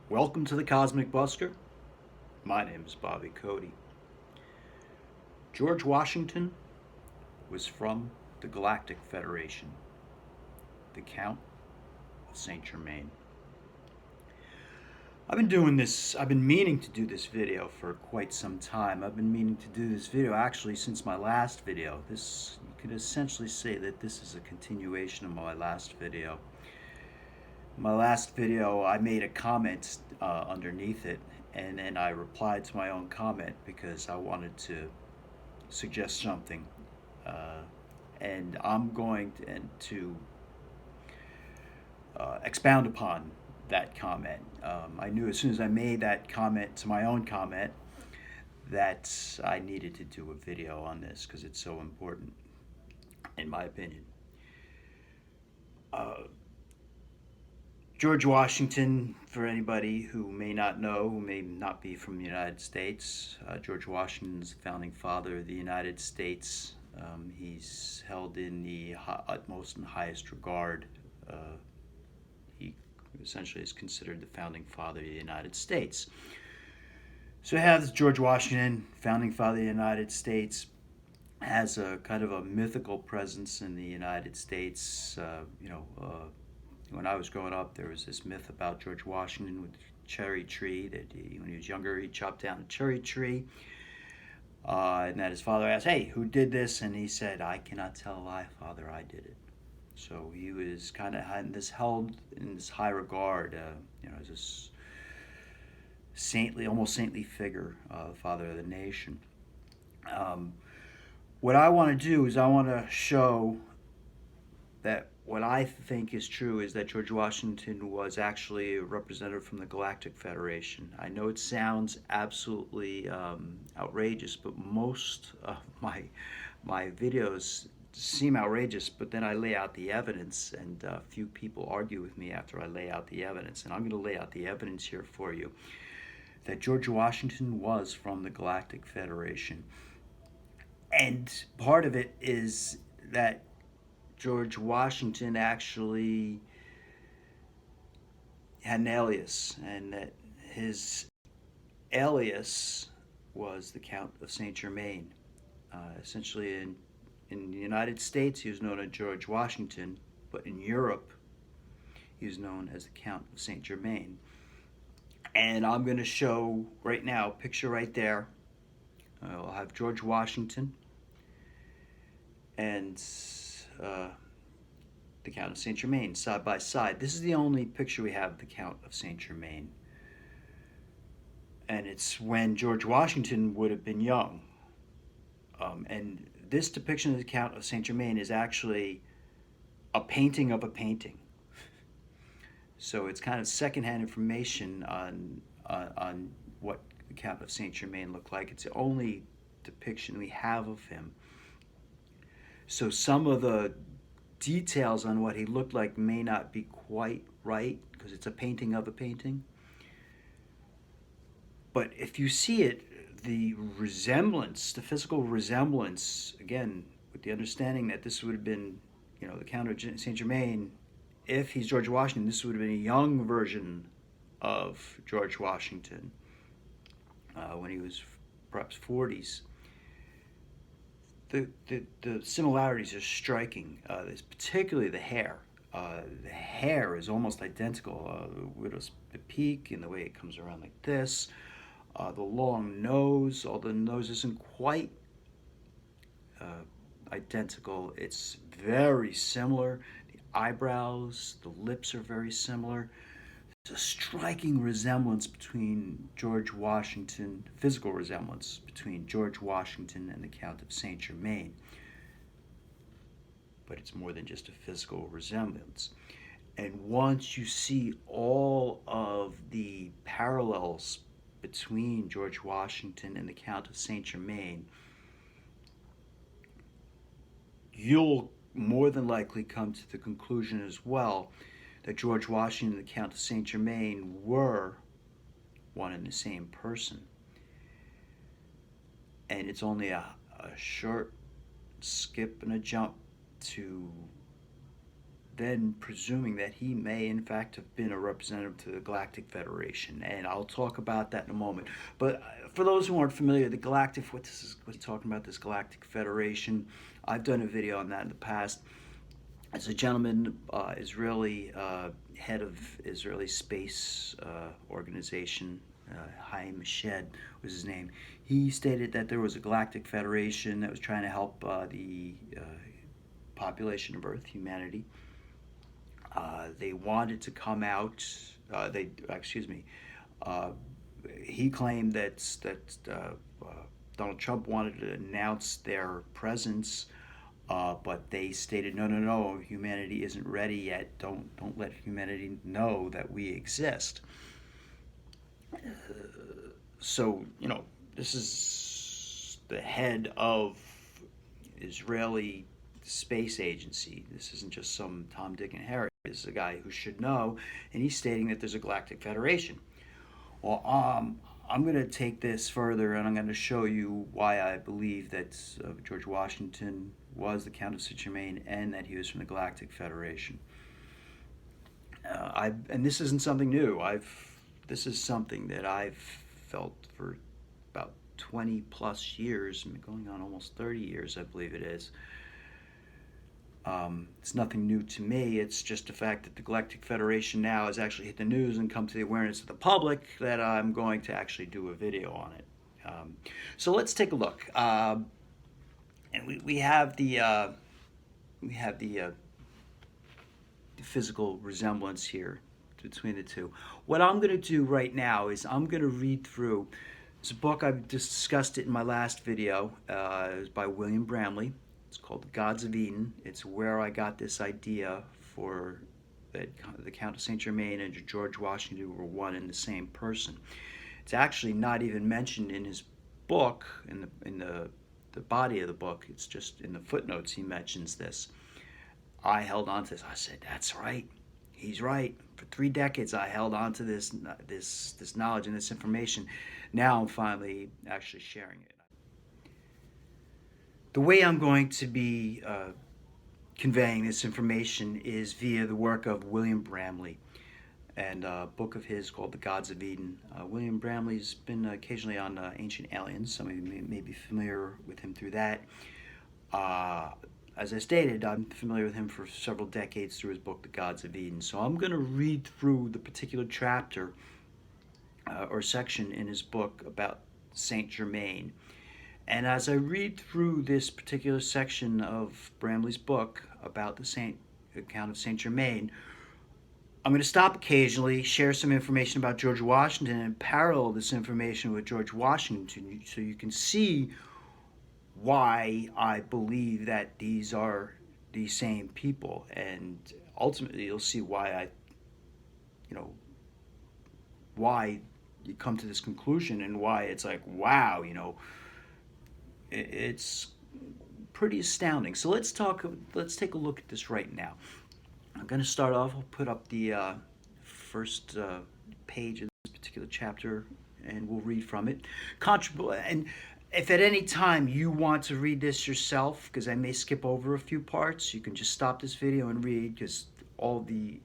Welcome to the Cosmic Buster. My name is Bobby Cody. George Washington was from the Galactic Federation, the Count of Saint Germain. I've been meaning to do this video for quite some time. I've been meaning to do this video actually since my last video. You could essentially say that this is a continuation of my last video. My last video, I made a comment underneath it, and then I replied to my own comment because I wanted to suggest something. And I'm going to expound upon that comment. I knew as soon as I made that comment to my own comment that I needed to do a video on this because it's so important, in my opinion. George Washington, for anybody who may not know, who may not be from the United States, George Washington's the founding father of the United States. He's held in the utmost and highest regard. He essentially is considered the founding father of the United States. So we have George Washington, founding father of the United States, has a kind of a mythical presence in the United States. When I was growing up, there was this myth about George Washington with the cherry tree that when he was younger, he chopped down a cherry tree. And that his father asked, "Hey, who did this?" And he said, "I cannot tell a lie, Father, I did it." So he was kind of held in this high regard, as this saintly, almost saintly figure, father of the nation. What I want to do is I want to show that what I think is true is that George Washington was actually a representative from the Galactic Federation. I know it sounds absolutely outrageous, but most of my videos seem outrageous, but then I lay out the evidence, and few people argue with me after I lay out the evidence. And I'm going to lay out the evidence here for you that George Washington was from the Galactic Federation. And part of it is that George Washington actually had an alias, and that his alias was the Count of Saint Germain. Essentially, in the United States, he was known as George Washington, but in Europe, he was known as the Count of Saint Germain. And I'm going to show right now, picture right there. I'll have George Washington and the Count of Saint Germain side by side. This is the only picture we have of the Count of Saint Germain. And it's when George Washington would have been young. And this depiction of the Count of Saint Germain is actually a painting of a painting. So it's kind of secondhand information on what the Count of Saint Germain looked like. It's the only depiction we have of him. So some of the details on what he looked like may not be quite right because it's a painting of a painting. But if you see it, the resemblance, the physical resemblance, again, with the understanding that this would have been, the Count of Saint Germain, if he's George Washington, this would have been a young version of George Washington when he was perhaps 40s. The similarities are striking. Particularly the hair. The hair is almost identical. The widow's peak and the way it comes around like this. The long nose, although the nose isn't quite identical, it's very similar. The eyebrows, the lips are very similar. There's a striking resemblance between George Washington, physical resemblance between George Washington and the Count of Saint Germain. But it's more than just a physical resemblance. And once you see all of the parallels between George Washington and the Count of Saint Germain, you'll more than likely come to the conclusion as well that George Washington and the Count of Saint Germain were one and the same person. And it's only a short skip and a jump to then presuming that he may in fact have been a representative to the Galactic Federation, and I'll talk about that in a moment. But for those who aren't familiar, the Galactic, what's talking about, this Galactic Federation, I've done a video on that in the past. As a gentleman, Israeli head of Israeli space organization, Haim Shed was his name. He stated that there was a Galactic Federation that was trying to help the population of Earth, humanity. They wanted to come out. He claimed that Donald Trump wanted to announce their presence, but they stated, no, no, no, humanity isn't ready yet. Don't let humanity know that we exist. So, this is the head of Israeli space agency. This isn't just some Tom, Dick, and Harry. This is a guy who should know, and he's stating that there's a Galactic Federation. Well, I'm going to take this further, and I'm going to show you why I believe that George Washington was the Count of Saint Germain and that he was from the Galactic Federation. And this isn't something new. This is something that I've felt for about 20 plus years, going on almost 30 years, I believe it is. It's nothing new to me. It's just the fact that the Galactic Federation now has actually hit the news and come to the awareness of the public that I'm going to actually do a video on it. So let's take a look. And we have the physical resemblance here between the two. What I'm going to do right now is I'm going to read through. It's a book, I've discussed it in my last video. It was by William Bramley. It's called The Gods of Eden. It's where I got this idea for that the Count of Saint Germain and George Washington were one and the same person. It's actually not even mentioned in his book, in the body of the book. It's just in the footnotes he mentions this. I held on to this. I said, that's right. He's right. For 3 decades, I held on to this knowledge and this information. Now I'm finally actually sharing it. The way I'm going to be conveying this information is via the work of William Bramley and a book of his called The Gods of Eden. William Bramley's been occasionally on Ancient Aliens. Some of you may be familiar with him through that. As I stated, I'm familiar with him for several decades through his book, The Gods of Eden. So I'm going to read through the particular chapter or section in his book about Saint Germain. And as I read through this particular section of Bramley's book about the Count of Saint Germain, I'm going to stop occasionally, share some information about George Washington, and parallel this information with George Washington so you can see why I believe that these are the same people. And ultimately, you'll see why why you come to this conclusion and why it's like, wow, it's pretty astounding. So let's take a look at this right now. I'm going to start off. I'll put up the first page of this particular chapter, and we'll read from it. And if at any time you want to read this yourself, because I may skip over a few parts, you can just stop this video and read, because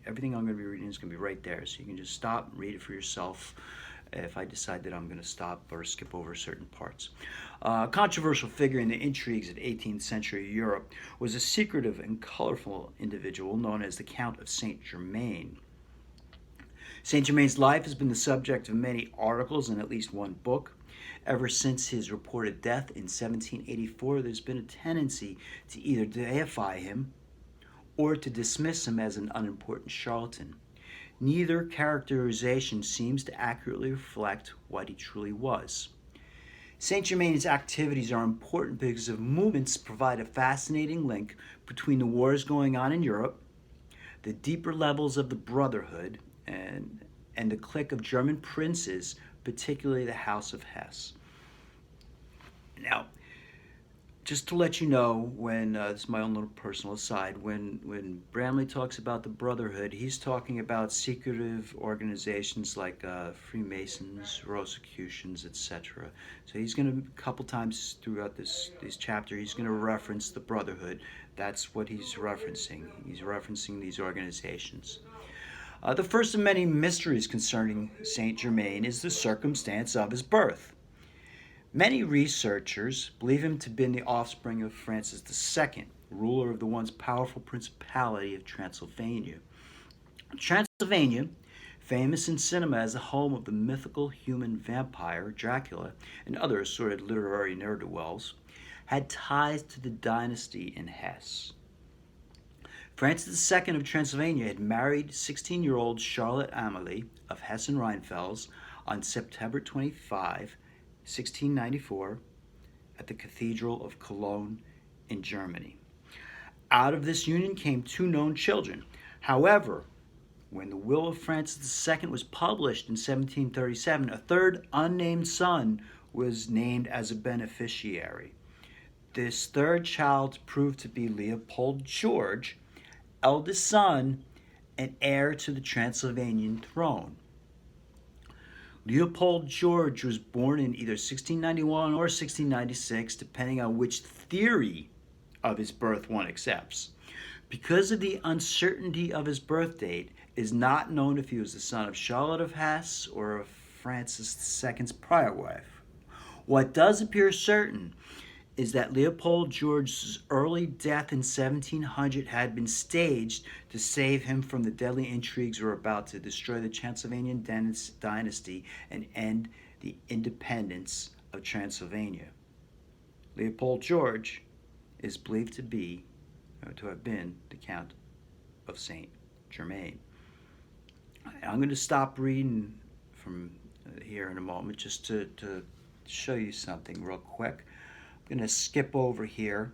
everything I'm going to be reading is going to be right there. So you can just stop and read it for yourself if I decide that I'm going to stop or skip over certain parts. A controversial figure in the intrigues of 18th century Europe was a secretive and colorful individual known as the Count of Saint Germain. Saint Germain's life has been the subject of many articles and at least one book. Ever since his reported death in 1784, there's been a tendency to either deify him or to dismiss him as an unimportant charlatan. Neither characterization seems to accurately reflect what he truly was. Saint Germain's activities are important because his movements provide a fascinating link between the wars going on in Europe, the deeper levels of the Brotherhood, and the clique of German princes, particularly the House of Hesse. Now, just to let you know, when this is my own little personal aside, when Bramley talks about the Brotherhood, he's talking about secretive organizations like Freemasons, Rosicrucians, etc. So he's going to, a couple times throughout this chapter, he's going to reference the Brotherhood. That's what he's referencing. He's referencing these organizations. The first of many mysteries concerning Saint Germain is the circumstance of his birth. Many researchers believe him to have been the offspring of Francis II, ruler of the once powerful Principality of Transylvania. Transylvania, famous in cinema as the home of the mythical human vampire Dracula and other assorted literary ne'er-do-wells, had ties to the dynasty in Hesse. Francis II of Transylvania had married 16-year-old Charlotte Amalie of Hessen-Rheinfels on September 25, 1694, at the Cathedral of Cologne in Germany. Out of this union came two known children. However, when the will of Francis II was published in 1737, a third unnamed son was named as a beneficiary. This third child proved to be Leopold George, eldest son and heir to the Transylvanian throne. Leopold George was born in either 1691 or 1696, depending on which theory of his birth one accepts. Because of the uncertainty of his birth date, it is not known if he was the son of Charlotte of Hesse or of Francis II's prior wife. What does appear certain is that Leopold George's early death in 1700 had been staged to save him from the deadly intrigues that were about to destroy the Transylvanian dynasty and end the independence of Transylvania. Leopold George is believed to have been the Count of Saint Germain. I'm going to stop reading from here in a moment just to show you something real quick. I'm going to skip over here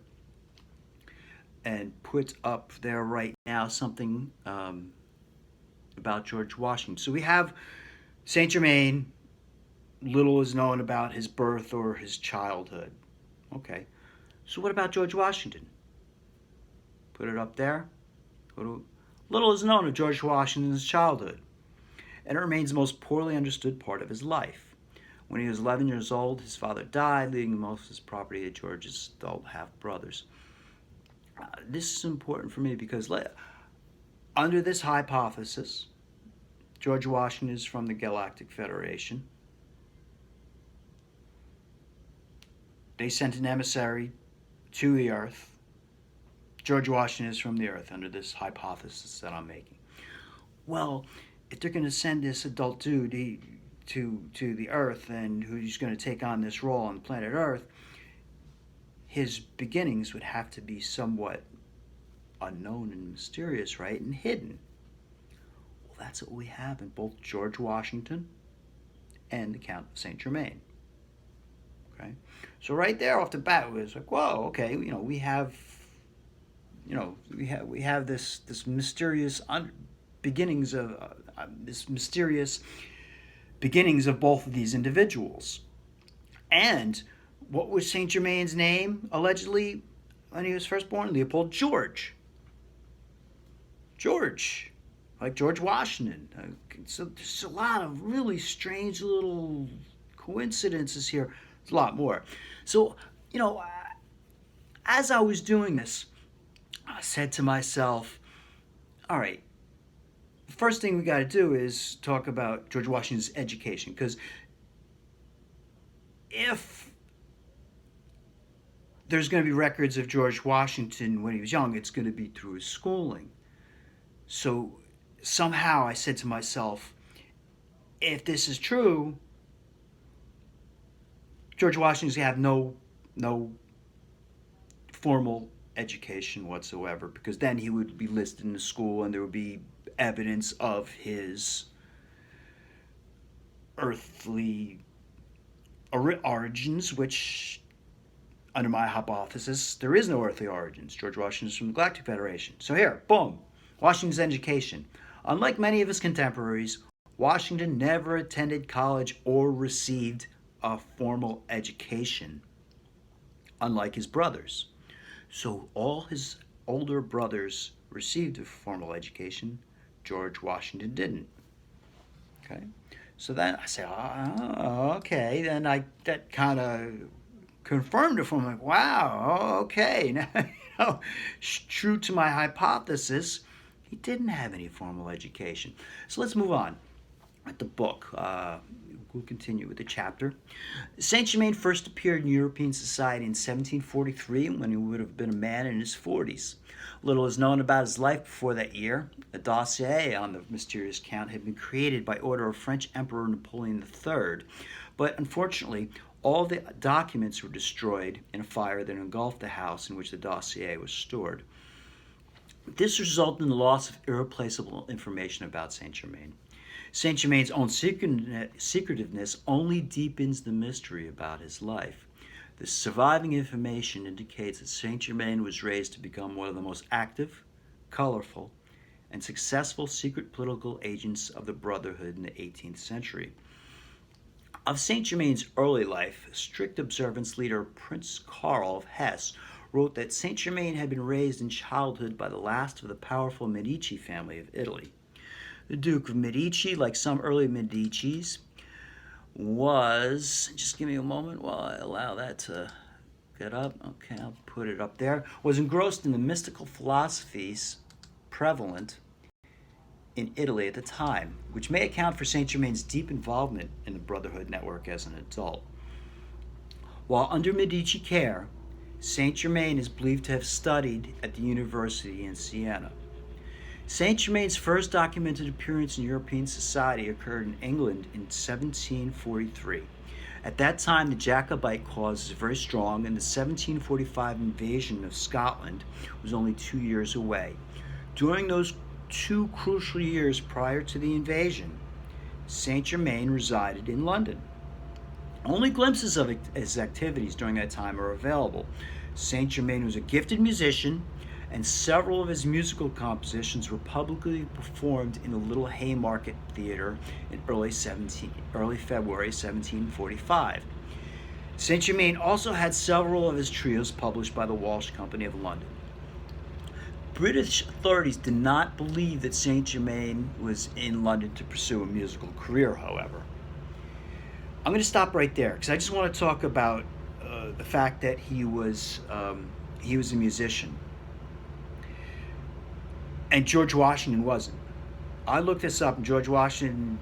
and put up there right now something about George Washington. So we have Saint Germain. Little is known about his birth or his childhood. Okay. So what about George Washington? Put it up there. Little is known of George Washington's childhood, and it remains the most poorly understood part of his life. When he was 11 years old, his father died, leaving most of his property to George's adult half-brothers. This is important for me because under this hypothesis, George Washington is from the Galactic Federation. They sent an emissary to the Earth. George Washington is from the Earth under this hypothesis that I'm making. Well, if they're going to send this adult dude to the Earth and who's going to take on this role on planet Earth, his beginnings would have to be somewhat unknown and mysterious, right? And hidden. Well, that's what we have in both George Washington and the Count of Saint Germain. Okay? So right there off the bat, it was like, whoa, okay, we have this mysterious beginnings of both of these individuals. And what was Saint Germain's name allegedly when he was first born? Leopold George. George, like George Washington. So there's a lot of really strange little coincidences here. There's a lot more. So as I was doing this, I said to myself, all right, the first thing we got to do is talk about George Washington's education, because if there's going to be records of George Washington when he was young, it's going to be through his schooling. So somehow I said to myself, if this is true, George Washington's going to have no formal education whatsoever, because then he would be listed in the school and there would be evidence of his earthly origins, which, under my hypothesis, there is no earthly origins. George Washington is from the Galactic Federation. So here, boom, Washington's education. Unlike many of his contemporaries, Washington never attended college or received a formal education, unlike his brothers. So all his older brothers received a formal education. George Washington didn't. Okay, so then I say, okay, then that kind of confirmed it for me. Like, wow, okay. Now, true to my hypothesis, he didn't have any formal education. So let's move on with the book. We'll continue with the chapter. Saint Germain first appeared in European society in 1743 when he would have been a man in his 40s. Little is known about his life before that year. A dossier on the mysterious count had been created by order of French Emperor Napoleon III, but unfortunately, all the documents were destroyed in a fire that engulfed the house in which the dossier was stored. This resulted in the loss of irreplaceable information about Saint Germain. Saint Germain's own secretiveness only deepens the mystery about his life. The surviving information indicates that Saint Germain was raised to become one of the most active, colorful, and successful secret political agents of the Brotherhood in the 18th century. Of Saint Germain's early life, strict observance leader Prince Karl of Hesse wrote that Saint Germain had been raised in childhood by the last of the powerful Medici family of Italy. The Duke of Medici, like some early Medicis, was, just give me a moment while I allow that to get up. Okay, I'll put it up there. Was engrossed in the mystical philosophies prevalent in Italy at the time, which may account for Saint Germain's deep involvement in the Brotherhood network as an adult. While under Medici care, Saint Germain is believed to have studied at the university in Siena. Saint Germain's first documented appearance in European society occurred in England in 1743. At that time, the Jacobite cause was very strong, and the 1745 invasion of Scotland was only 2 years away. During those 2 crucial years prior to the invasion, Saint Germain resided in London. Only glimpses of his activities during that time are available. Saint Germain was a gifted musician, and several of his musical compositions were publicly performed in the Little Haymarket Theatre in early February 1745. Saint Germain also had several of his trios published by the Walsh Company of London. British authorities did not believe that Saint Germain was in London to pursue a musical career, however. I'm going to stop right there because I just want to talk about the fact that he was a musician. And George Washington wasn't. I looked this up, and George Washington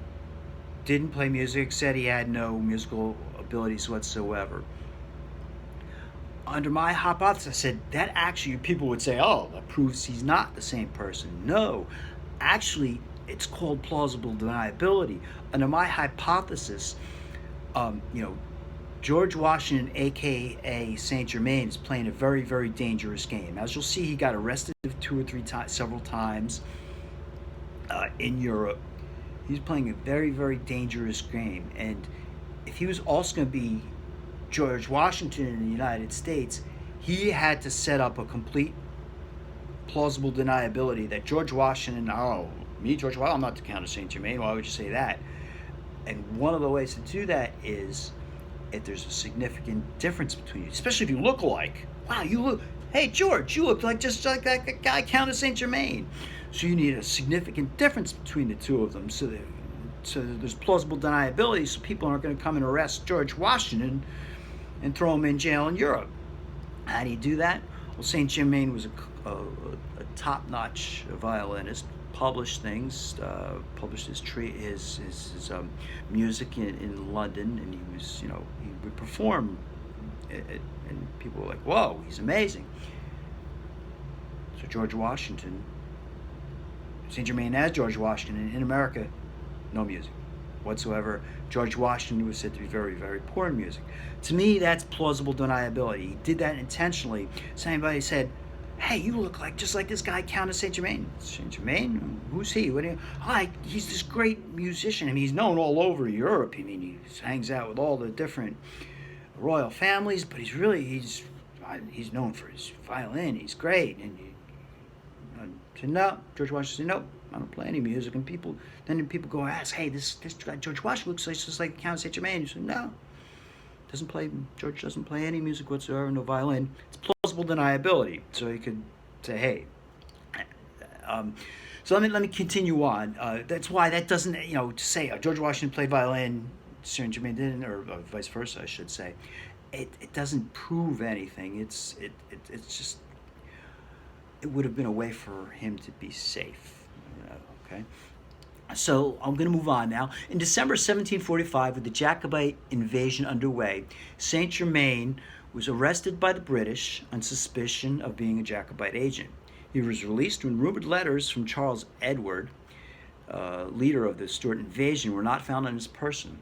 didn't play music, said he had no musical abilities whatsoever. Under my hypothesis, I said, that actually, people would say, oh, that proves he's not the same person. No, actually, it's called plausible deniability. Under my hypothesis, George Washington, a.k.a. Saint Germain, is playing a very, very dangerous game. As you'll see, he got arrested 2 or 3 times, several times in Europe. He's playing a very, very dangerous game. And if he was also going to be George Washington in the United States, he had to set up a complete plausible deniability that George Washington, George Washington, I'm not the Count of Saint Germain. Why would you say that? And one of the ways to do that is if there's a significant difference between you, especially if you look alike. Wow, hey George, you look just like that guy Count of Saint Germain. So you need a significant difference between the two of them so that there's plausible deniability, so people aren't going to come and arrest George Washington and throw him in jail in Europe. How do you do that? Well, Saint Germain was a top-notch violinist. Published things, published his music in London, and he would perform, and people were like, "Whoa, he's amazing." So George Washington, Saint Germain as George Washington in America, no music whatsoever. George Washington was said to be very, very poor in music. To me, that's plausible deniability. He did that intentionally. So anybody said, hey, you look just like this guy, Count of Saint Germain. Saint Germain? Who's he? He's this great musician. I mean, he's known all over Europe. I mean, he hangs out with all the different royal families, but he's known for his violin. He's great. And said, no, George Washington said, no, I don't play any music. And people go ask, hey, this guy, George Washington, looks just like Count of Saint Germain. He said, no. George doesn't play any music whatsoever, no violin. It's plausible deniability. So he could say, hey. So let me continue on. That's why that doesn't, to say George Washington played violin, Saint Germain didn't, or vice versa, I should say. it doesn't prove anything. It's just, it would have been a way for him to be safe. Okay. So I'm going to move on now. In December 1745, with the Jacobite invasion underway, Saint Germain was arrested by the British on suspicion of being a Jacobite agent. He was released when rumored letters from Charles Edward, leader of the Stuart invasion, were not found on his person.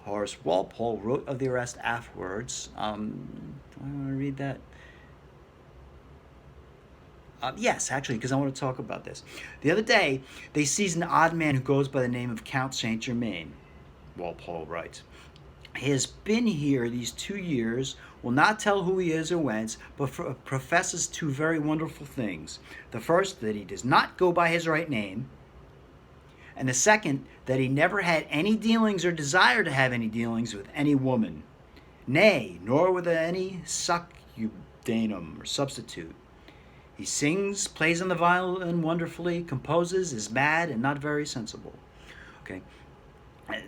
Horace Walpole wrote of the arrest afterwards. Do I want to read that? Yes, actually, because I want to talk about this. The other day, they seized an odd man who goes by the name of Count Saint Germain, Walpole writes. He has been here these 2 years, will not tell who he is or whence, but professes two very wonderful things. The first, that he does not go by his right name, and the second, that he never had any dealings or desire to have any dealings with any woman, nay, nor with any succubanum or substitute. He sings, plays on the violin wonderfully, composes, is mad, and not very sensible. Okay.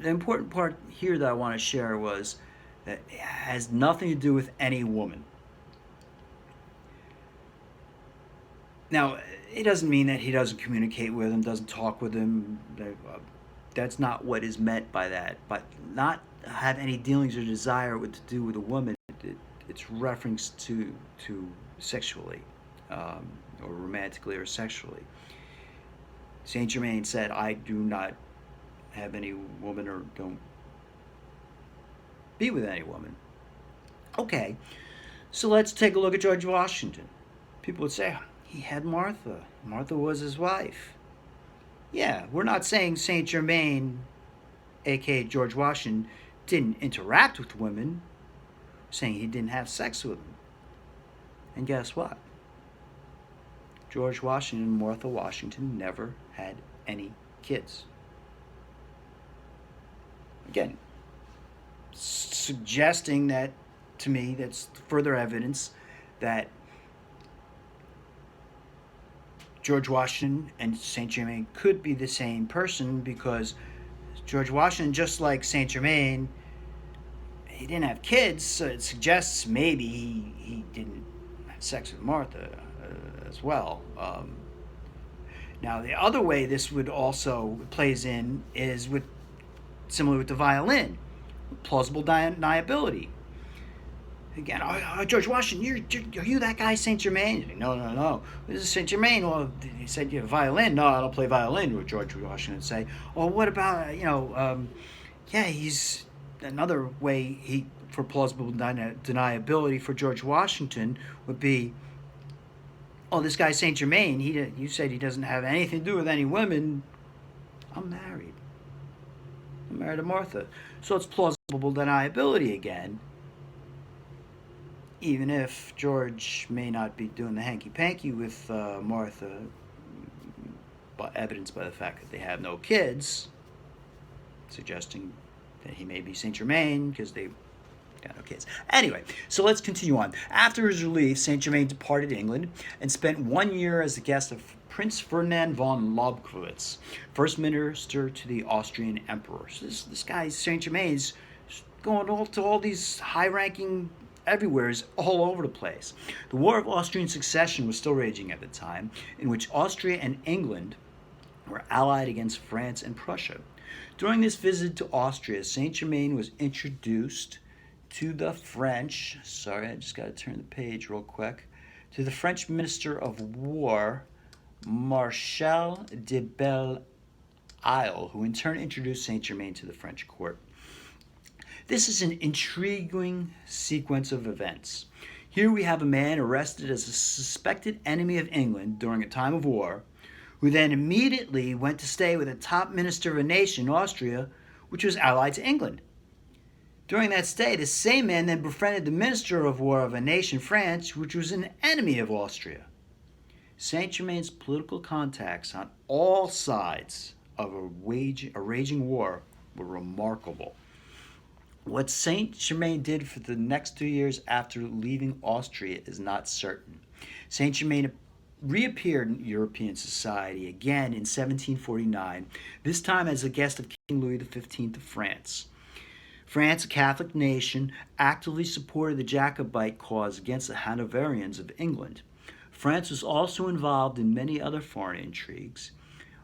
The important part here that I want to share was that it has nothing to do with any woman. Now, it doesn't mean that he doesn't communicate with him, doesn't talk with him. That's not what is meant by that. But not have any dealings or desire to do with a woman, it's reference to sexually. Or romantically or sexually. Saint Germain said, I do not have any woman or don't be with any woman. Okay, so let's take a look at George Washington. People would say, he had Martha. Martha was his wife. Yeah, we're not saying Saint Germain, aka George Washington, didn't interact with women. We're saying he didn't have sex with them. And guess what? George Washington and Martha Washington never had any kids. Again, suggesting that, to me, that's further evidence that George Washington and Saint Germain could be the same person, because George Washington, just like Saint Germain, he didn't have kids, so it suggests maybe he didn't have sex with Martha as well. Now, the other way this would also plays in is with, similar with the violin, plausible deniability. Again, George Washington, are you that guy Saint Germain? No. This is Saint Germain. Well, he said you have violin. No, I don't play violin. Would George Washington would say? Well, what about yeah, he's another way for plausible deniability for George Washington would be, oh, this guy Saint Germain, you said he doesn't have anything to do with any women. I'm married to Martha. So it's plausible deniability again, even if George may not be doing the hanky-panky with Martha, but evidenced by the fact that they have no kids, suggesting that he may be Saint Germain because they got no kids. Anyway, so let's continue on. After his release, Saint Germain departed England and spent 1 year as the guest of Prince Ferdinand von Lobkowitz, first minister to the Austrian emperor. So this guy, Saint Germain, is going to all these high-ranking everywheres all over the place. The War of Austrian Succession was still raging at the time, in which Austria and England were allied against France and Prussia. During this visit to Austria, Saint Germain was introduced to the French, sorry, I just got to turn the page real quick, to the French Minister of War, Marshal de Belle-Isle, who in turn introduced Saint Germain to the French court. This is an intriguing sequence of events. Here we have a man arrested as a suspected enemy of England during a time of war, who then immediately went to stay with a top minister of a nation, Austria, which was allied to England. During that stay, the same man then befriended the minister of war of a nation, France, which was an enemy of Austria. Saint Germain's political contacts on all sides of a raging war were remarkable. What Saint Germain did for the next 2 years after leaving Austria is not certain. Saint Germain reappeared in European society again in 1749, this time as a guest of King Louis XV of France. France, a Catholic nation, actively supported the Jacobite cause against the Hanoverians of England. France was also involved in many other foreign intrigues.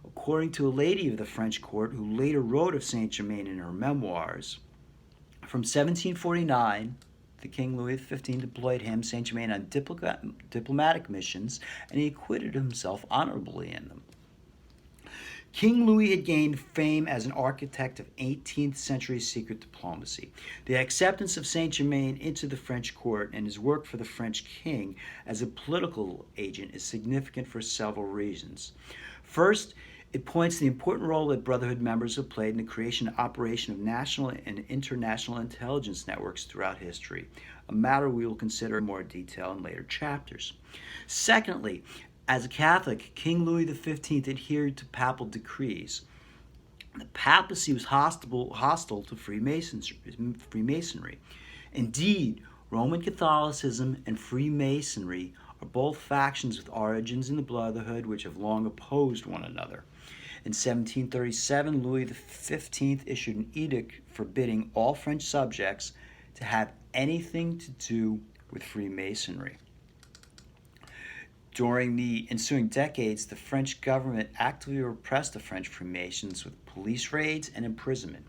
According to a lady of the French court who later wrote of Saint Germain in her memoirs, from 1749, the King Louis XV deployed him, Saint Germain, on diplomatic missions, and he acquitted himself honorably in them. King Louis had gained fame as an architect of 18th century secret diplomacy. The acceptance of Saint Germain into the French court and his work for the French king as a political agent is significant for several reasons. First, it points to the important role that Brotherhood members have played in the creation and operation of national and international intelligence networks throughout history, a matter we will consider in more detail in later chapters. Secondly, as a Catholic, King Louis XV adhered to papal decrees. The papacy was hostile to Freemasonry. Indeed, Roman Catholicism and Freemasonry are both factions with origins in the Brotherhood which have long opposed one another. In 1737, Louis XV issued an edict forbidding all French subjects to have anything to do with Freemasonry. During the ensuing decades, the French government actively repressed the French Freemasons with police raids and imprisonment.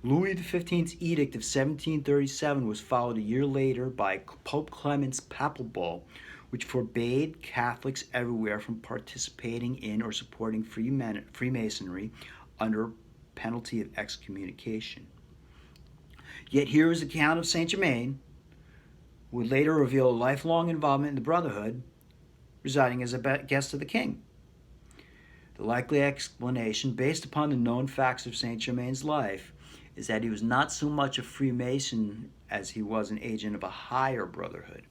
Louis XV's edict of 1737 was followed a year later by Pope Clement's papal bull, which forbade Catholics everywhere from participating in or supporting Freemasonry under penalty of excommunication. Yet here is the account of Saint Germain, who would later reveal a lifelong involvement in the Brotherhood, residing as a guest of the king. The likely explanation, based upon the known facts of Saint Germain's life, is that he was not so much a Freemason as he was an agent of a higher brotherhood.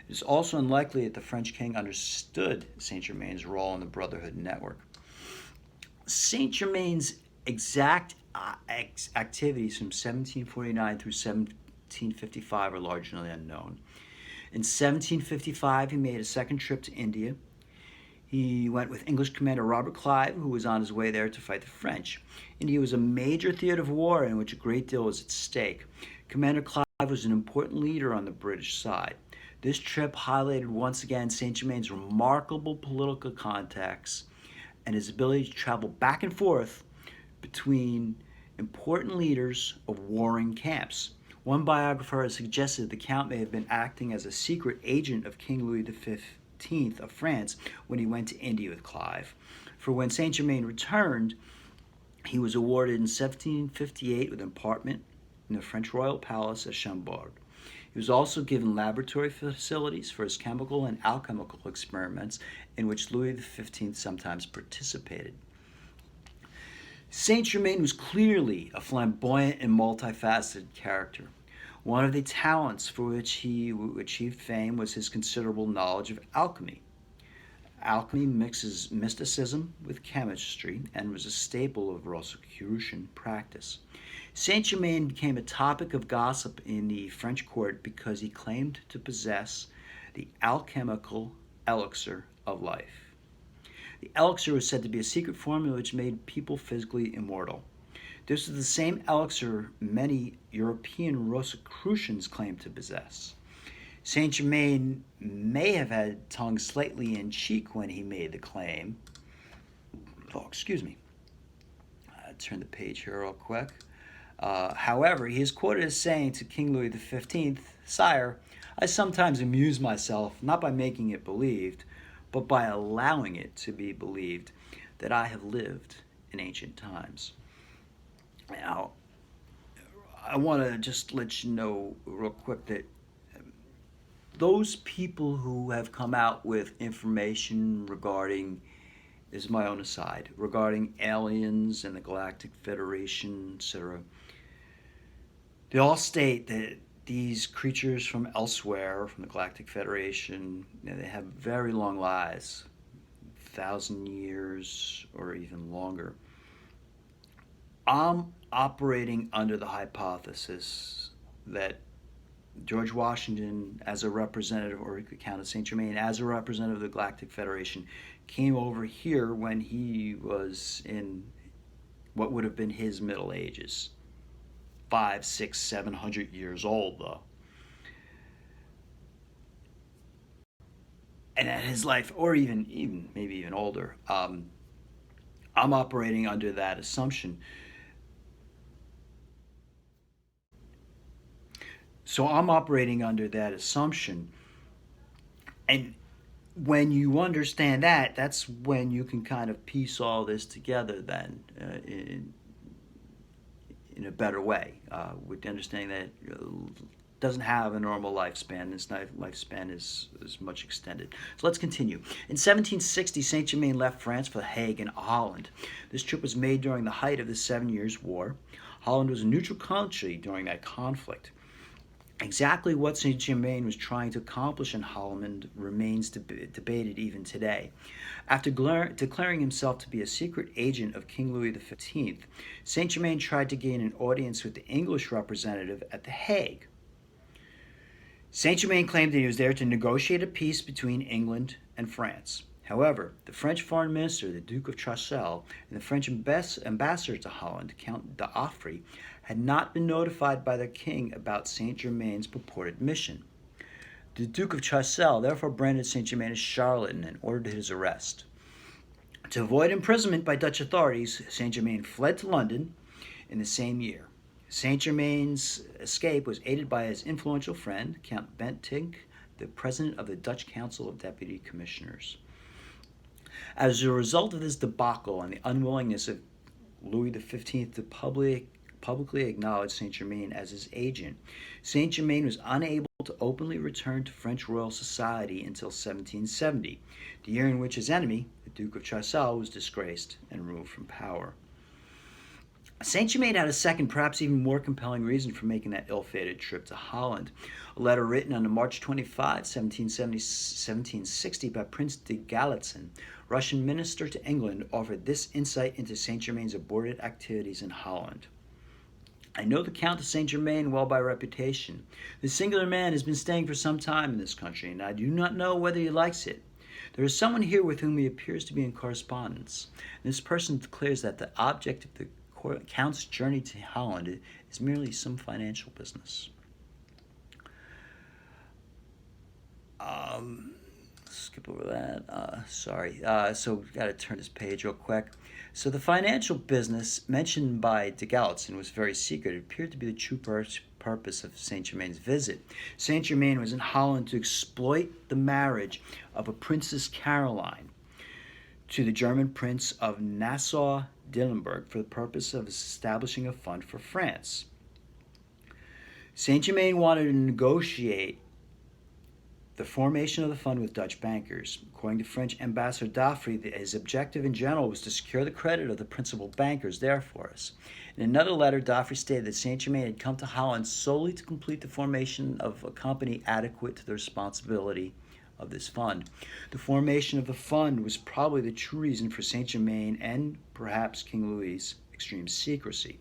It is also unlikely that the French king understood Saint Germain's role in the Brotherhood network. Saint Germain's exact activities from 1749 through 1755 are largely unknown. In 1755, he made a second trip to India. He went with English commander Robert Clive, who was on his way there to fight the French. India was a major theater of war in which a great deal was at stake. Commander Clive was an important leader on the British side. This trip highlighted once again Saint Germain's remarkable political contacts and his ability to travel back and forth between important leaders of warring camps. One biographer has suggested the Count may have been acting as a secret agent of King Louis XV of France when he went to India with Clive. For when Saint Germain returned, he was awarded in 1758 with an apartment in the French royal palace at Chambord. He was also given laboratory facilities for his chemical and alchemical experiments, in which Louis XV sometimes participated. Saint Germain was clearly a flamboyant and multifaceted character. One of the talents for which he achieved fame was his considerable knowledge of alchemy. Alchemy mixes mysticism with chemistry and was a staple of Rosicrucian practice. Saint Germain became a topic of gossip in the French court because he claimed to possess the alchemical elixir of life. The elixir was said to be a secret formula which made people physically immortal. This was the same elixir many European Rosicrucians claimed to possess. Saint Germain may have had tongue slightly in cheek when he made the claim. Oh, excuse me. I'll turn the page here real quick. However, he is quoted as saying to King Louis XV, "Sire, I sometimes amuse myself not by making it believed, but by allowing it to be believed that I have lived in ancient times." Now, I want to just let you know real quick that those people who have come out with information regarding, this is my own aside, regarding aliens and the Galactic Federation, etc., they all state that these creatures from elsewhere, from the Galactic Federation, they have very long lives, 1,000 years or even longer. I'm operating under the hypothesis that George Washington, as a representative, or we could count Saint Germain as a representative of the Galactic Federation, came over here when he was in what would have been his Middle Ages. 5, 6, 700 years old, though. And at his life, or even maybe even older, I'm operating under that assumption. So I'm operating under that assumption. And when you understand that, that's when you can kind of piece all this together then in a better way, with understanding that it doesn't have a normal lifespan. Its lifespan is much extended. So let's continue. In 1760, Saint Germain left France for The Hague and Holland. This trip was made during the height of the 7 Years' War. Holland was a neutral country during that conflict. Exactly what Saint Germain was trying to accomplish in Holland remains debated even today. After declaring himself to be a secret agent of King Louis XV, Saint Germain tried to gain an audience with the English representative at The Hague. Saint Germain claimed that he was there to negotiate a peace between England and France. However, the French foreign minister, the Duke of Choiseul, and the French ambassador to Holland, Count d'Offry, had not been notified by their king about Saint Germain's purported mission. The Duke of Choiseul therefore branded Saint Germain as charlatan and ordered his arrest. To avoid imprisonment by Dutch authorities, Saint Germain fled to London in the same year. Saint Germain's escape was aided by his influential friend, Count Bentinck, the president of the Dutch Council of Deputy Commissioners. As a result of this debacle and the unwillingness of Louis XV to publicly acknowledge Saint Germain as his agent, Saint Germain was unable to openly return to French royal society until 1770, the year in which his enemy, the Duke of Choiseul, was disgraced and removed from power. Saint Germain had a second, perhaps even more compelling reason for making that ill-fated trip to Holland. A letter written on March 25, 1760 by Prince de Galitzin, Russian minister to England, offered this insight into Saint Germain's aborted activities in Holland. I know the Count of Saint Germain well by reputation. This singular man has been staying for some time in this country, and I do not know whether he likes it. There is someone here with whom he appears to be in correspondence. And this person declares that the object of the Count's journey to Holland is merely some financial business. Skip over that. So we've got to turn this page real quick. So the financial business mentioned by de Galitzin was very secret. It appeared to be the true purpose of Saint Germain's visit. Saint Germain was in Holland to exploit the marriage of a Princess Caroline to the German Prince of Nassau-Dillenburg for the purpose of establishing a fund for France. Saint Germain wanted to negotiate the formation of the fund with Dutch bankers. According to French Ambassador d'Offry, his objective in general was to secure the credit of the principal bankers there for us. In another letter, d'Offry stated that Saint Germain had come to Holland solely to complete the formation of a company adequate to the responsibility of this fund. The formation of the fund was probably the true reason for Saint Germain and perhaps King Louis's extreme secrecy.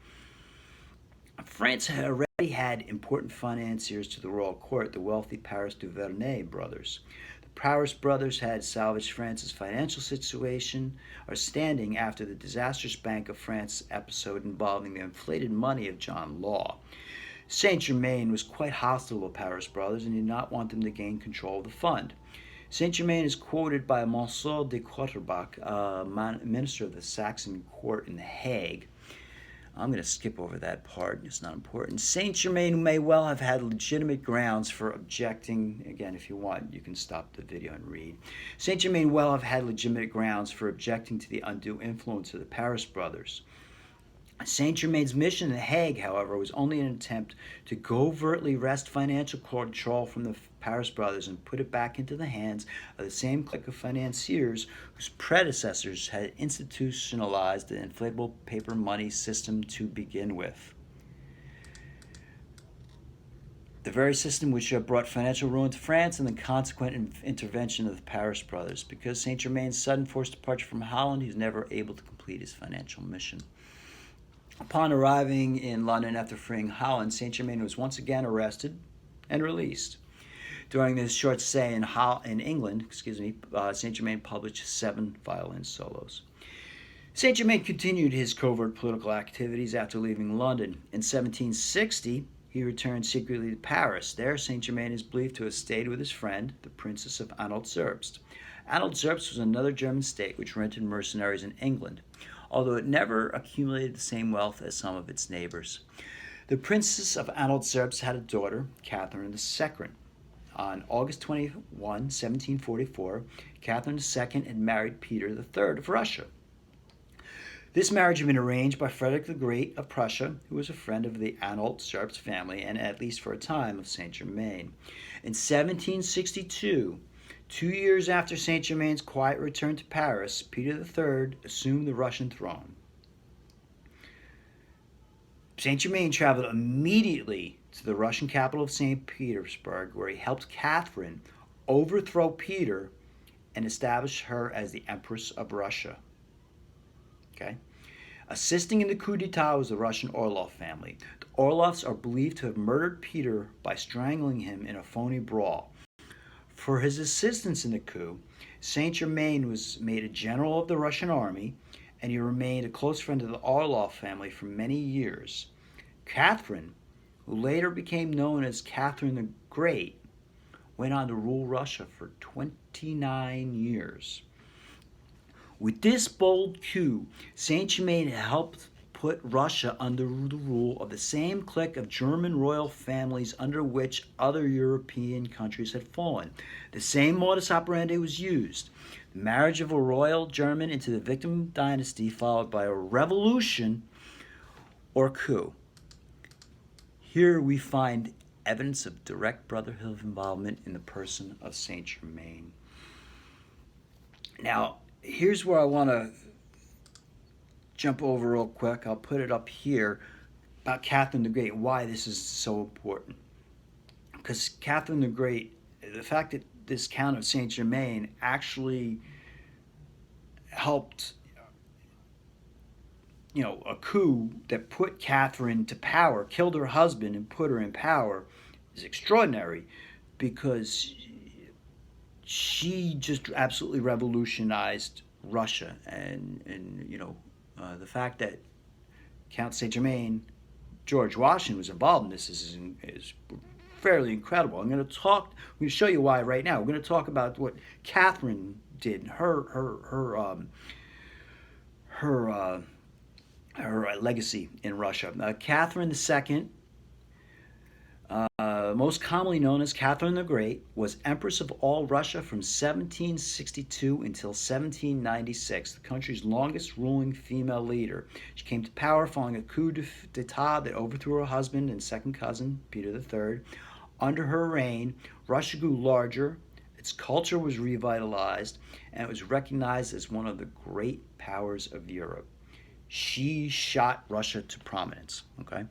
France had already had important financiers to the royal court, the wealthy Paris-Duvernay brothers. The Paris brothers had salvaged France's financial situation or standing after the disastrous Bank of France episode involving the inflated money of John Law. Saint Germain was quite hostile to the Paris brothers and did not want them to gain control of the fund. Saint Germain is quoted by Monsieur de Quatrebec, minister of the Saxon court in The Hague. I'm going to skip over that part. It's not important. Saint Germain may well have had legitimate grounds for objecting. Again, if you want, you can stop the video and read. Saint Germain well have had legitimate grounds for objecting to the undue influence of the Paris brothers. Saint Germain's mission in The Hague, however, was only an attempt to covertly wrest financial control from the Paris brothers and put it back into the hands of the same clique of financiers whose predecessors had institutionalized the inflatable paper money system to begin with. The very system which brought financial ruin to France and the consequent intervention of the Paris brothers. Because Saint Germain's sudden forced departure from Holland, he was never able to complete his financial mission. Upon arriving in London after freeing Holland, Saint Germain was once again arrested and released. During this short stay in England, Saint Germain published 7 violin solos. Saint Germain continued his covert political activities after leaving London. In 1760, he returned secretly to Paris. There, Saint Germain is believed to have stayed with his friend, the Princess of Anhalt-Zerbst. Anhalt-Zerbst was another German state which rented mercenaries in England, although it never accumulated the same wealth as some of its neighbors. The Princess of Anhalt-Zerbst had a daughter, Catherine II. On August 21, 1744, Catherine II had married Peter III of Russia. This marriage had been arranged by Frederick the Great of Prussia, who was a friend of the Anhalt-Zerbst family and, at least for a time, of Saint Germain. In 1762, 2 years after Saint Germain's quiet return to Paris, Peter III assumed the Russian throne. Saint Germain traveled immediately to the Russian capital of St. Petersburg, where he helped Catherine overthrow Peter and establish her as the Empress of Russia. Okay? Assisting in the coup d'etat was the Russian Orlov family. The Orlovs are believed to have murdered Peter by strangling him in a phony brawl. For his assistance in the coup, Saint Germain was made a general of the Russian army, and he remained a close friend of the Orlov family for many years. Catherine, who later became known as Catherine the Great, went on to rule Russia for 29 years. With this bold coup, Saint Germain helped put Russia under the rule of the same clique of German royal families under which other European countries had fallen. The same modus operandi was used: the marriage of a royal German into the victim dynasty, followed by a revolution or coup. Here we find evidence of direct brotherhood involvement in the person of Saint Germain. Now, here's where I want to jump over real quick. I'll put it up here about Catherine the Great, why this is so important. Because Catherine the Great, the fact that this Count of Saint Germain actually helped, a coup that put Catherine to power, killed her husband and put her in power, is extraordinary, because she just absolutely revolutionized Russia, and the fact that Count Saint Germain, George Washington, was involved in this is fairly incredible. I'm going to show you why right now. We're going to talk about what Catherine did, her legacy in Russia. Catherine II, most commonly known as Catherine the Great, was Empress of all Russia from 1762 until 1796, the country's longest ruling female leader. She came to power following a coup d'etat that overthrew her husband and second cousin, Peter III. Under her reign, Russia grew larger, its culture was revitalized, and it was recognized as one of the great powers of Europe. She shot Russia to prominence. Okay.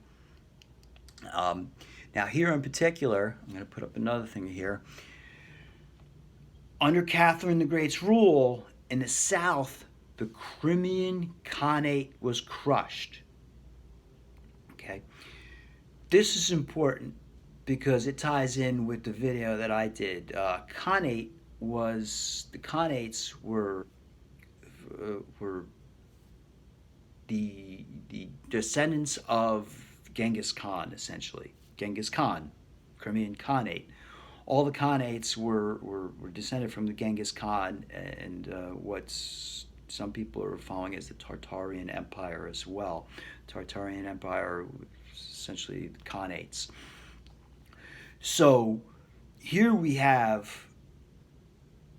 Now, here in particular, I'm going to put up another thing here. Under Catherine the Great's rule, in the south, the Crimean Khanate was crushed. Okay? This is important because it ties in with the video that I did. The Khanates were the descendants of Genghis Khan, essentially. Genghis Khan, Crimean Khanate. All the Khanates were descended from the Genghis Khan and what some people are following as the Tartarian Empire as well. Tartarian Empire, essentially the Khanates. So here we have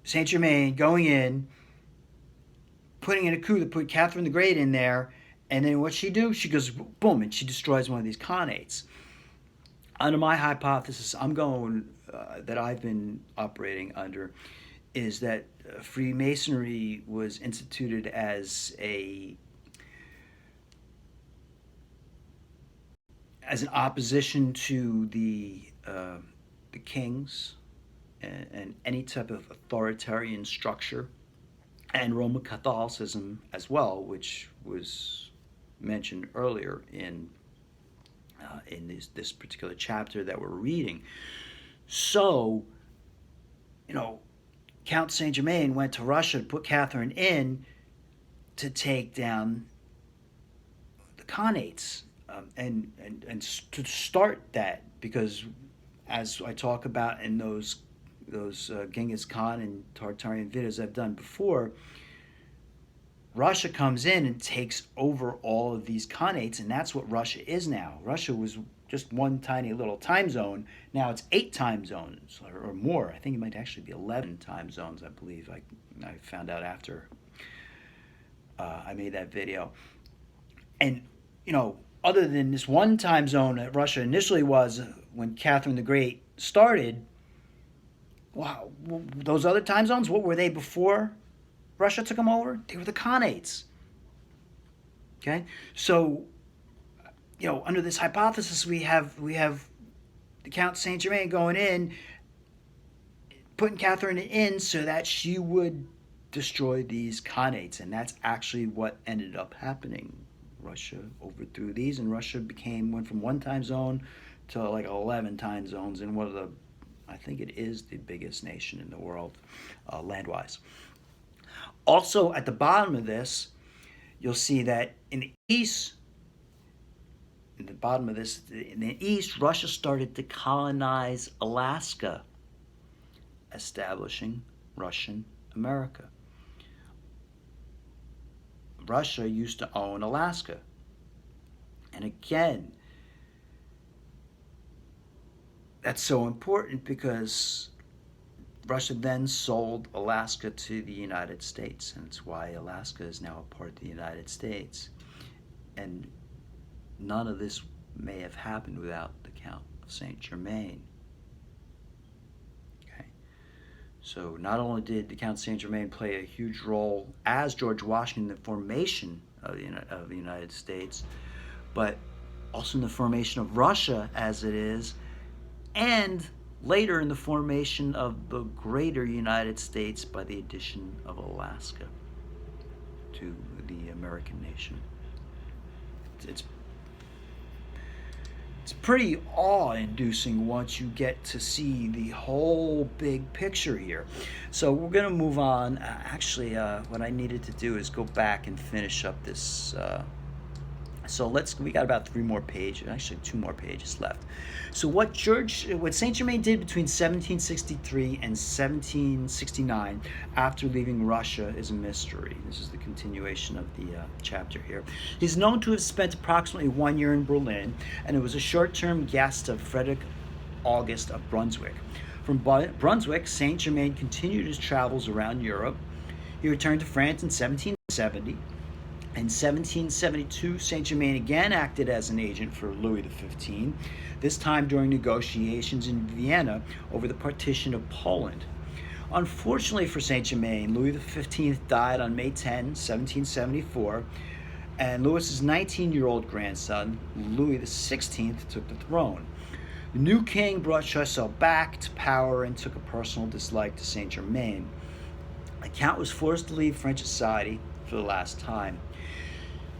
Saint Germain going in, putting in a coup to put Catherine the Great in there, and then what she do? She goes boom, and she destroys one of these Khanates. Under my hypothesis, that I've been operating under, is that Freemasonry was instituted as an opposition to the kings and any type of authoritarian structure, and Roman Catholicism as well, which was mentioned earlier in this particular chapter that we're reading. So, Count Saint Germain went to Russia to put Catherine in to take down the Khanates, to start that, because as I talk about in those Genghis Khan and Tartarian videos I've done before, Russia comes in and takes over all of these Khanates, and that's what Russia is now. Russia was just one tiny little time zone. Now it's 8 time zones or more. I think it might actually be 11 time zones, I believe. I found out after I made that video. And, other than this one time zone that Russia initially was when Catherine the Great started, wow, those other time zones, what were they before Russia took them over? They were the Khanates. Okay? So, under this hypothesis, we have the Count Saint Germain going in, putting Catherine in so that she would destroy these Khanates, and that's actually what ended up happening. Russia overthrew these, and Russia went from one time zone to like 11 time zones, and I think it is the biggest nation in the world, land-wise. Also, at the bottom of this, you'll see that in the east, Russia started to colonize Alaska, establishing Russian America. Russia used to own Alaska. And again, that's so important because Russia then sold Alaska to the United States, and it's why Alaska is now a part of the United States. And none of this may have happened without the Count of Saint Germain. So not only did the Count Saint Germain play a huge role as George Washington in the formation of the United States, but also in the formation of Russia as it is, and later in the formation of the greater United States by the addition of Alaska to the American nation. It's pretty awe-inducing once you get to see the whole big picture here. So we're going to move on. Actually, what I needed to do is go back and finish up this. We got about 3 more pages, actually 2 more pages left. So what Saint Germain did between 1763 and 1769 after leaving Russia is a mystery. This is the continuation of the chapter here. He's known to have spent approximately 1 year in Berlin, and it was a short-term guest of Frederick August of Brunswick. From Brunswick, Saint Germain continued his travels around Europe. He returned to France in 1770. In 1772, Saint Germain again acted as an agent for Louis XV, this time during negotiations in Vienna over the partition of Poland. Unfortunately for Saint Germain, Louis XV died on May 10, 1774, and Louis's 19-year-old grandson, Louis XVI, took the throne. The new king brought Choiseul back to power and took a personal dislike to Saint Germain. The count was forced to leave French society for the last time.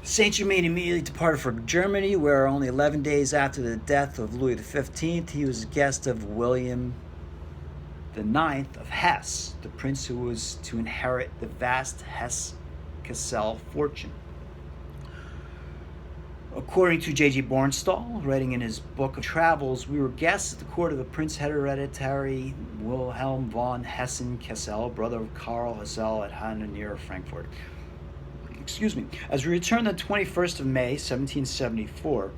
Saint Germain immediately departed for Germany, where only 11 days after the death of Louis XV, he was a guest of William IX of Hesse, the prince who was to inherit the vast Hesse-Cassel fortune. According to J.G. Bornstall, writing in his book of travels, we were guests at the court of the Prince Hereditary Wilhelm von Hessen-Cassel, brother of Karl Hesse at Hannen near Frankfurt. As we returned the 21st of May, 1774,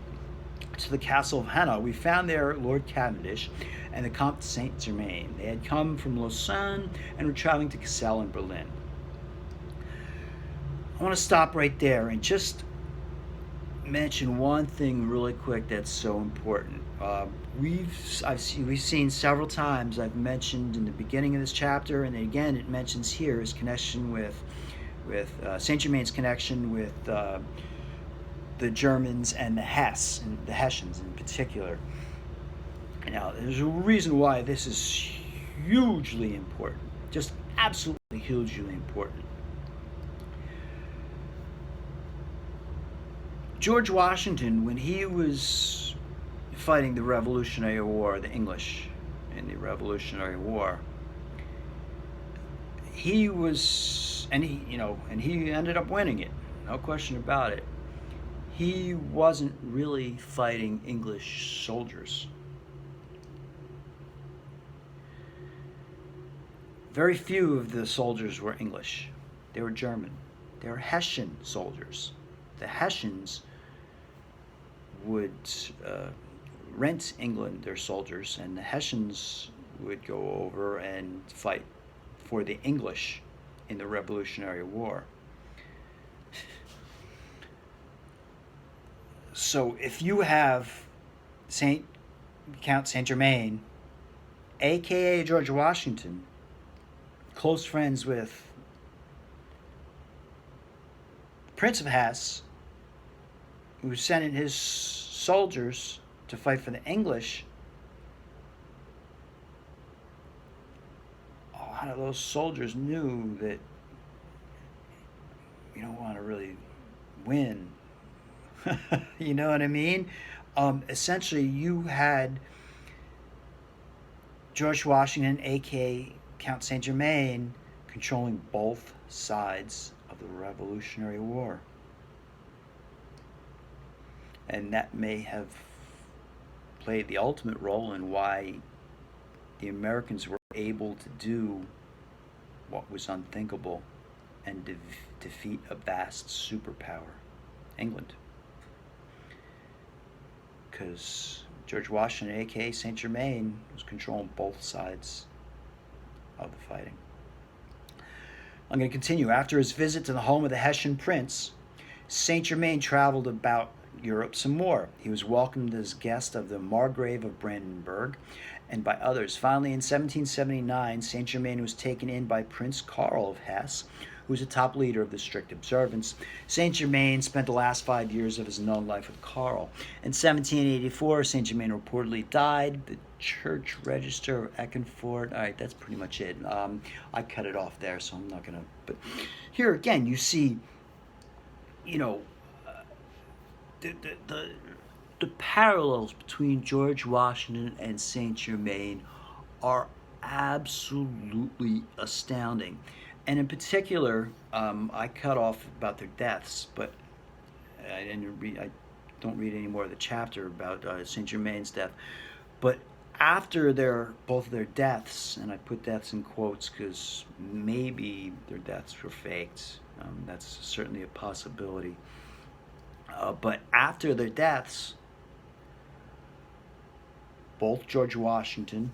to the castle of Hanau, we found there Lord Cavendish and the Comte de Saint Germain. They had come from Lausanne and were traveling to Cassel in Berlin. I want to stop right there and just mention one thing really quick that's so important. We've seen several times, I've mentioned in the beginning of this chapter, and again it mentions here his connection with Saint Germain's connection with the Germans and the Hessians in particular. Now, there's a reason why this is hugely important, just absolutely hugely important. George Washington, when he was fighting the Revolutionary War, the English in the Revolutionary War, he was, and he ended up winning it, no question about it. He wasn't really fighting English soldiers. Very few of the soldiers were English. They were German. They were Hessian soldiers. The Hessians would rent England their soldiers, and the Hessians would go over and fight for the English in the Revolutionary War. So if you have Count Saint Germain, aka George Washington, close friends with Prince of Hesse, who sent in his soldiers to fight for the English, a lot of those soldiers knew that you don't want to really win. You know what I mean? Essentially, you had George Washington, aka Count Saint Germain, controlling both sides of the Revolutionary War. And that may have played the ultimate role in why the Americans were able to do what was unthinkable and defeat a vast superpower, England. Because George Washington, aka Saint Germain, was controlling both sides of the fighting. I'm going to continue. After his visit to the home of the Hessian prince, Saint Germain traveled about Europe some more. He was welcomed as guest of the Margrave of Brandenburg and by others. Finally, in 1779, Saint Germain was taken in by Prince Karl of Hesse, who was a top leader of the strict observance. Saint Germain spent the last 5 years of his known life with Karl. In 1784, Saint Germain reportedly died. The church register of Eckernford. All right, that's pretty much it. I cut it off there, so I'm not going to. But here again, you see, you know, the, the, the, the parallels between George Washington and Saint Germain are absolutely astounding. And in particular, I cut off about their deaths, but I don't read any more of the chapter about Saint Germain's death. But after both of their deaths, and I put deaths in quotes because maybe their deaths were faked. That's certainly a possibility. But after their deaths, both George Washington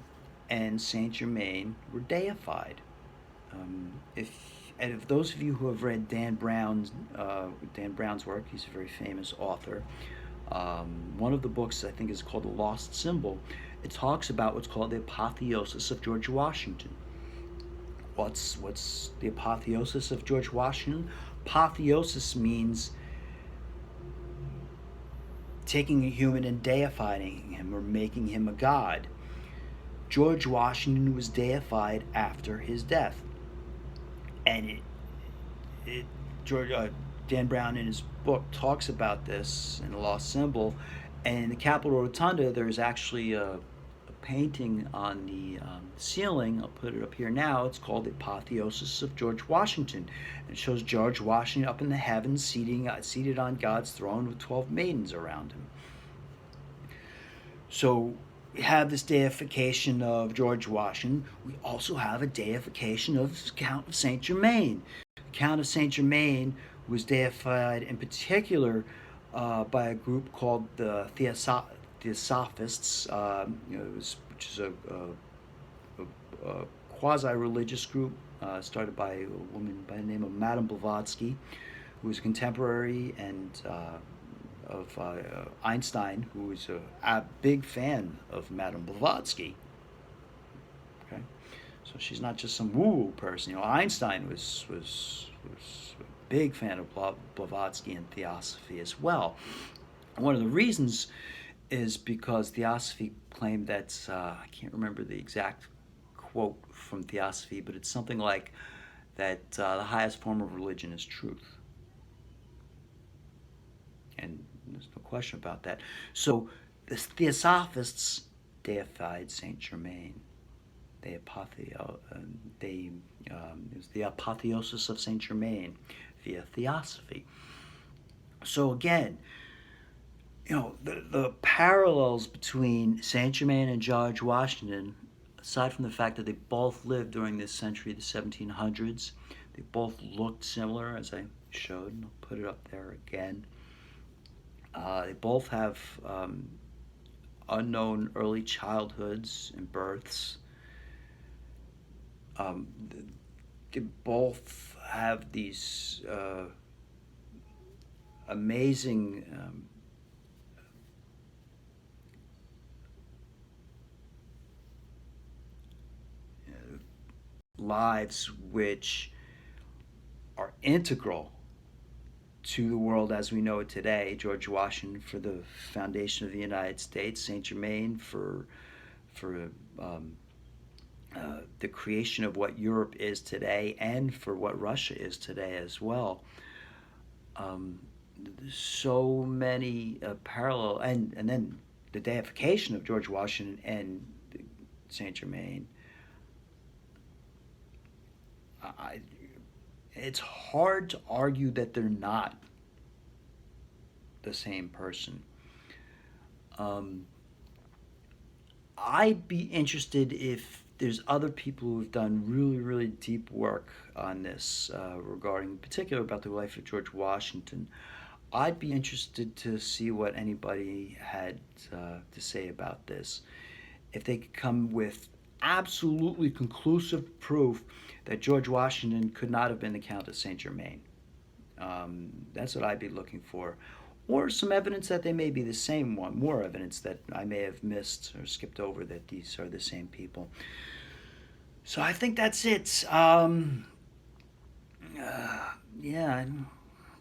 and Saint Germain were deified. If those of you who have read Dan Brown's work, he's a very famous author. One of the books I think is called The Lost Symbol. It talks about what's called the apotheosis of George Washington. What's the apotheosis of George Washington? Apotheosis means taking a human and deifying him or making him a god. George Washington was deified after his death. And Dan Brown in his book talks about this in The Lost Symbol. And in the Capitol Rotunda, there's actually a painting on the ceiling. I'll put it up here now. It's called The Apotheosis of George Washington. It shows George Washington up in the heavens, seated on God's throne with 12 maidens around him. So we have this deification of George Washington. We also have a deification of the Count of Saint Germain. The Count of Saint Germain was deified in particular by a group called the Theosophists, which is a quasi-religious group started by a woman by the name of Madame Blavatsky, who was a contemporary and of Einstein, who was a big fan of Madame Blavatsky. Okay, so she's not just some woo-woo person. Einstein was a big fan of Blavatsky and Theosophy as well. One of the reasons is because Theosophy claimed that I can't remember the exact quote from Theosophy, but it's something like that the highest form of religion is truth. And there's no question about that. So the Theosophists deified Saint Germain. They it was the apotheosis of Saint Germain via theosophy. So again, the parallels between Saint Germain and George Washington, aside from the fact that they both lived during this century, the 1700s, they both looked similar, as I showed, and I'll put it up there again. They both have unknown early childhoods and births. Um, they both have these amazing lives which are integral to the world as we know it today. George Washington for the foundation of the United States, Saint Germain for the creation of what Europe is today, and for what Russia is today as well. Um, so many parallel, and then the deification of George Washington and Saint Germain. I, it's hard to argue that they're not the same person. Um, I'd be interested if there's other people who've done really, really deep work on this regarding, in particular, about the life of George Washington. I'd be interested to see what anybody had to say about this. If they could come with absolutely conclusive proof that George Washington could not have been the Count of Saint Germain. That's what I'd be looking for. Or some evidence that they may be the same one, more evidence that I may have missed or skipped over that these are the same people. So I think that's it. Yeah, I'm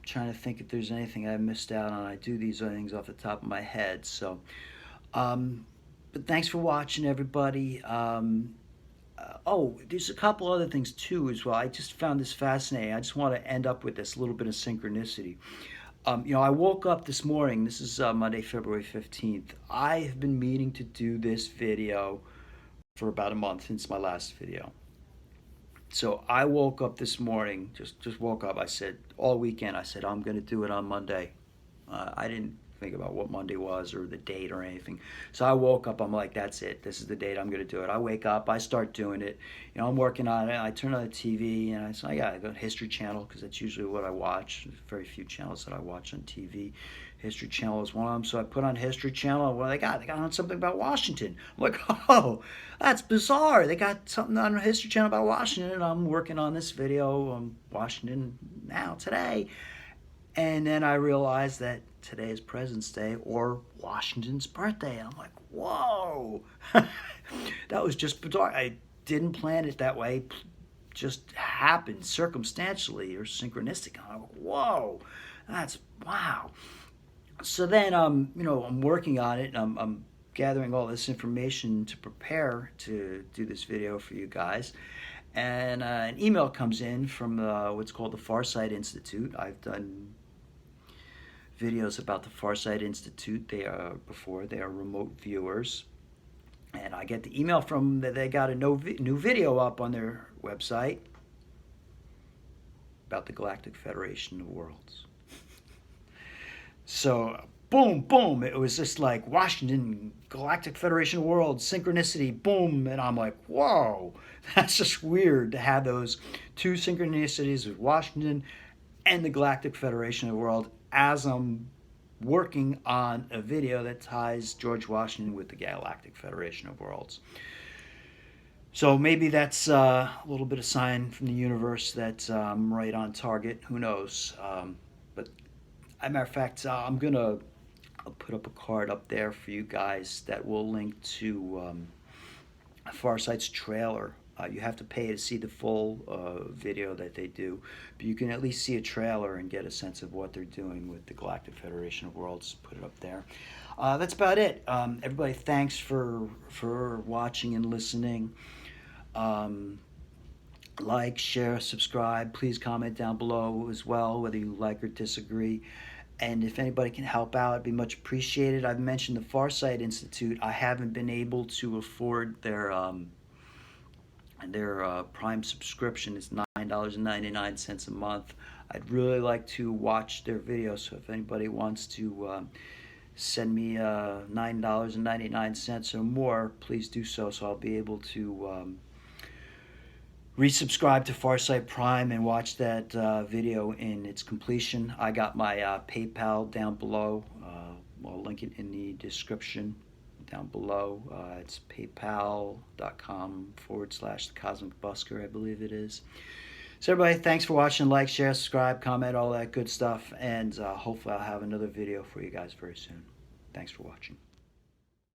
trying to think if there's anything I missed out on. I do these things off the top of my head. So, but thanks for watching, everybody. There's a couple other things too as well. I just found this fascinating. I just want to end up with this little bit of synchronicity. I woke up this morning. This is Monday, February 15th. I have been meaning to do this video for about a month since my last video. So I woke up this morning, just woke up. I said, all weekend, I said, I'm going to do it on Monday. I didn't think about what Monday was or the date or anything. So I woke up, I'm like, that's it. This is the date I'm going to do it. I wake up, I start doing it. I'm working on it. I turn on the TV and I say, I go to History Channel because that's usually what I watch. There's very few channels that I watch on TV. History Channel is one of them. So I put on History Channel. What they got? They got on something about Washington. I'm like, oh, that's bizarre. They got something on History Channel about Washington. And I'm working on this video on Washington now, today. And then I realized that today is President's Day or Washington's birthday. I'm like, whoa. That was just bizarre. I didn't plan it that way. Just happened circumstantially or synchronistic. I'm like, whoa, that's wow. So then, I'm working on it. And I'm gathering all this information to prepare to do this video for you guys. And an email comes in from what's called the Farsight Institute. I've done videos about the Farsight Institute. They are remote viewers. And I get the email from that they got a new video up on their website about the Galactic Federation of Worlds. So, boom, boom. It was just like Washington, Galactic Federation of Worlds, synchronicity, boom. And I'm like, whoa, that's just weird to have those two synchronicities with Washington and the Galactic Federation of the World as I'm working on a video that ties George Washington with the Galactic Federation of Worlds. So maybe that's a little bit of sign from the universe that I'm right on target. Who knows? But as a matter of fact, I'll put up a card up there for you guys that will link to Farsight's trailer. You have to pay to see the full video that they do, but you can at least see a trailer and get a sense of what they're doing with the Galactic Federation of Worlds. Put it up there. That's about it. Everybody, thanks for watching and listening. Like, share, subscribe. Please comment down below as well, whether you like or disagree. And if anybody can help out, it'd be much appreciated. I've mentioned the Farsight Institute. I haven't been able to afford their And their Prime subscription is $9.99 a month. I'd really like to watch their videos, so if anybody wants to send me $9.99 or more, please do so. So I'll be able to resubscribe to Farsight Prime and watch that video in its completion. I got my PayPal down below. I'll link it in the description down below. It's paypal.com/the Cosmic Busker, I believe it is. So everybody, thanks for watching. Like, share, subscribe, comment, all that good stuff. And hopefully I'll have another video for you guys very soon. Thanks for watching.